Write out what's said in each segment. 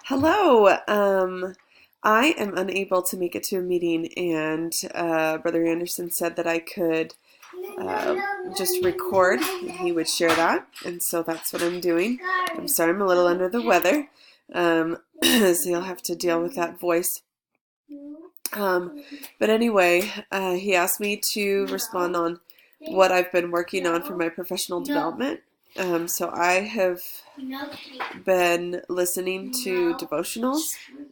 Hello. I am unable to make it to a meeting, and Brother Anderson said that I could uh, just record and he would share that. And so that's what I'm doing. I'm sorry, I'm a little under the weather. So you'll have to deal with that voice. But anyway, he asked me to respond on what I've been working on for my professional development. So I have been listening to devotionals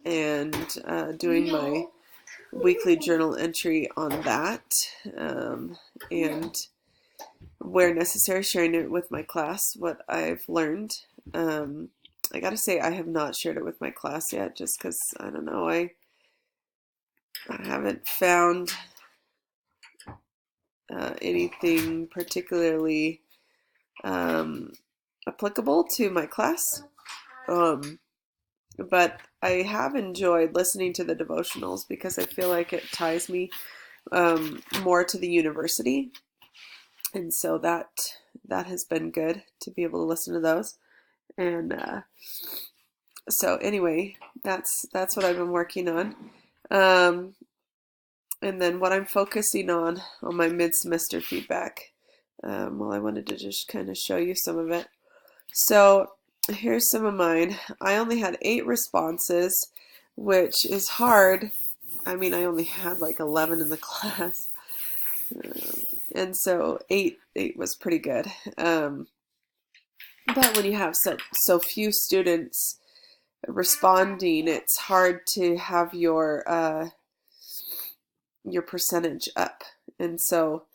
and doing my weekly journal entry on that, and where necessary, sharing it with my class, what I've learned. I gotta say, I have not shared it with my class yet, just because, I don't know, I haven't found anything particularly applicable to my class. But I have enjoyed listening to the devotionals because I feel like it ties me more to the university, and so that has been good to be able to listen to those. And so anyway, that's what I've been working on. And then what I'm focusing on my mid-semester feedback. Well, I wanted to just kind of show you some of it. So here's some of mine. I only had 8 responses, which is hard. I mean, I only had like 11 in the class. And so eight was pretty good. But when you have so few students responding, it's hard to have your percentage up. And so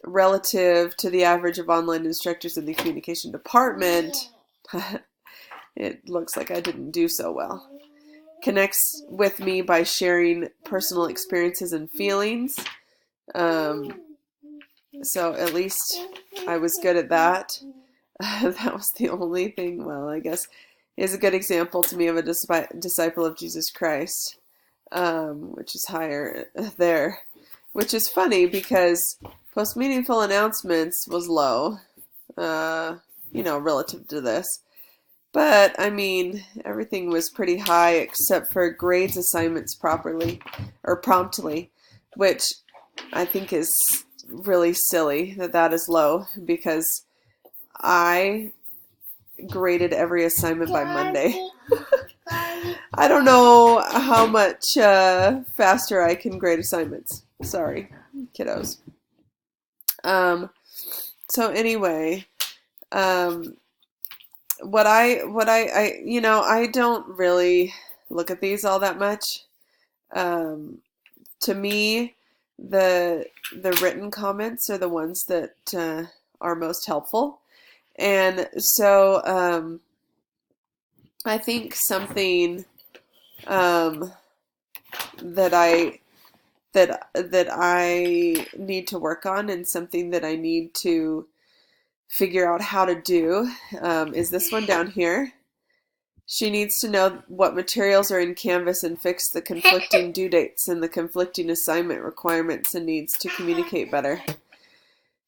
relative to the average of online instructors in the communication department, it looks like I didn't do so well. Connects with me by sharing personal experiences and feelings. So at least I was good at that. That was the only thing. Well, I guess is a good example to me of a disciple of Jesus Christ, which is higher there. Which is funny because post meaningful announcements was low, relative to this. But I mean, everything was pretty high except for grades assignments promptly, which I think is really silly that is low, because I graded every assignment by Monday. I don't know how much faster I can grade assignments. Sorry, kiddos. So anyway, what I don't really look at these all that much. To me, the written comments are the ones that are most helpful. And so I think something that I need to work on, and something that I need to figure out how to do, is this one down here. She needs to know what materials are in Canvas and fix the conflicting due dates and the conflicting assignment requirements, and needs to communicate better.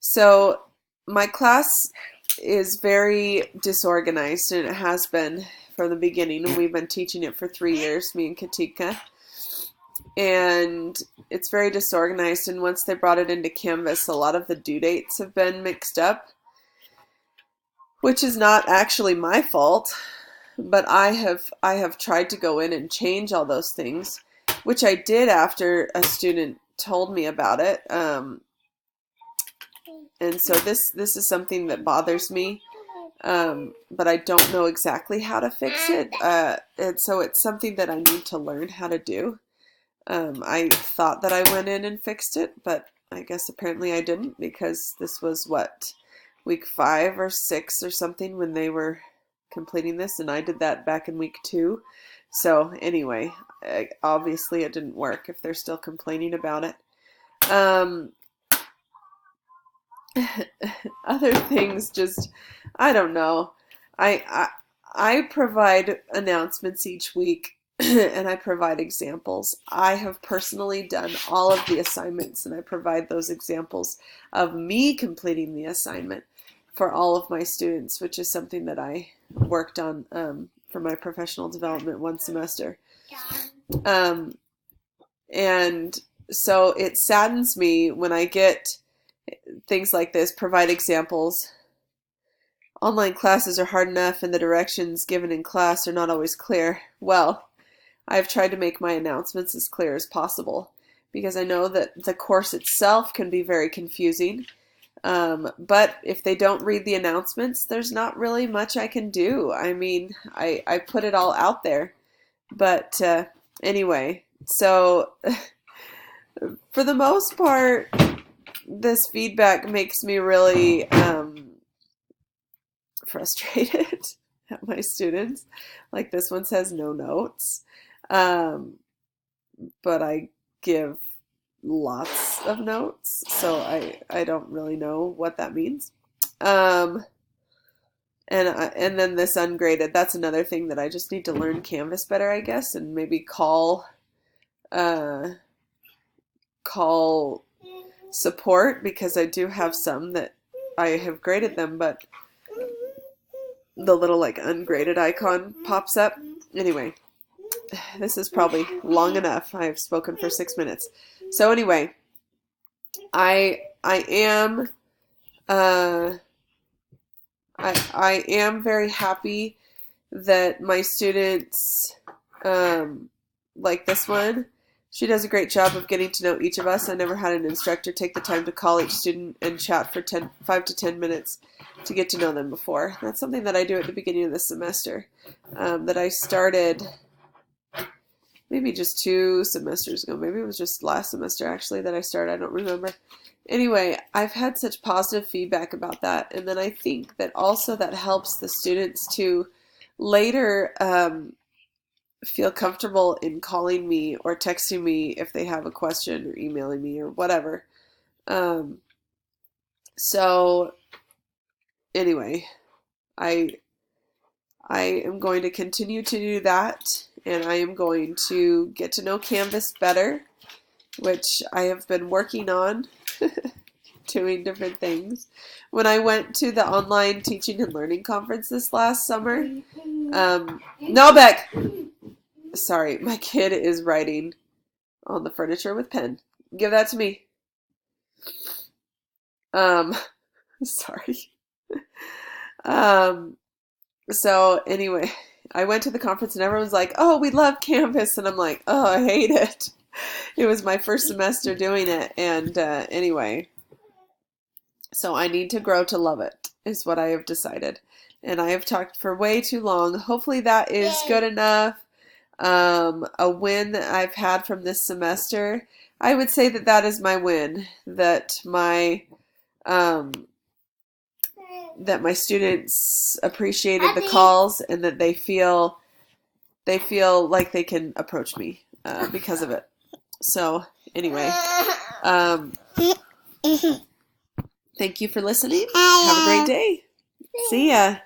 So my class is very disorganized, and it has been from the beginning, and we've been teaching it for 3 years, me and Katika. And it's very disorganized, and once they brought it into Canvas, a lot of the due dates have been mixed up, which is not actually my fault, but I have tried to go in and change all those things, which I did after a student told me about it. And so this is something that bothers me, but I don't know exactly how to fix it. And so it's something that I need to learn how to do. I thought that I went in and fixed it, but I guess apparently I didn't, because this was week 5 or 6 or something when they were completing this, and I did that back in week 2. So anyway, obviously it didn't work if they're still complaining about it. Other things, just, I don't know. I provide announcements each week, and I provide examples. I have personally done all of the assignments, and I provide those examples of me completing the assignment for all of my students, which is something that I worked on for my professional development one semester. And so it saddens me when I get things like this, provide examples. Online classes are hard enough and the directions given in class are not always clear. Well, I've tried to make my announcements as clear as possible because I know that the course itself can be very confusing. But if they don't read the announcements, there's not really much I can do. I mean, I put it all out there. But anyway, so for the most part, this feedback makes me really frustrated at my students. Like this one says no notes, but I give lots of notes, so I don't really know what that means. And then this ungraded, that's another thing that I just need to learn Canvas better, I guess, and maybe call support, because I do have some that I have graded them, but the little like ungraded icon pops up. Anyway, this is probably long enough. I've spoken for 6 minutes. So anyway, I am I am very happy that my students, like this one, she does a great job of getting to know each of us. I never had an instructor take the time to call each student and chat for 5 to 10 minutes to get to know them before. That's something that I do at the beginning of the semester, that I started maybe just 2 semesters ago. Maybe it was just last semester actually that I started. I don't remember. Anyway, I've had such positive feedback about that. And then I think that also that helps the students to later feel comfortable in calling me or texting me if they have a question, or emailing me or whatever. So anyway, I am going to continue to do that, and I am going to get to know Canvas better, which I have been working on, doing different things. When I went to the online teaching and learning conference this last summer, no, Beck! Sorry, my kid is writing on the furniture with pen. Give that to me. Sorry. So anyway, I went to the conference and everyone's like, oh, we love Canvas. And I'm like, oh, I hate it. It was my first semester doing it. And anyway, so I need to grow to love it, is what I have decided. And I have talked for way too long. Hopefully that is good enough. A win that I've had from this semester, I would say that that is my win, that my students appreciated the calls, and that they feel like they can approach me because of it. So anyway, thank you for listening. Have a great day. See ya.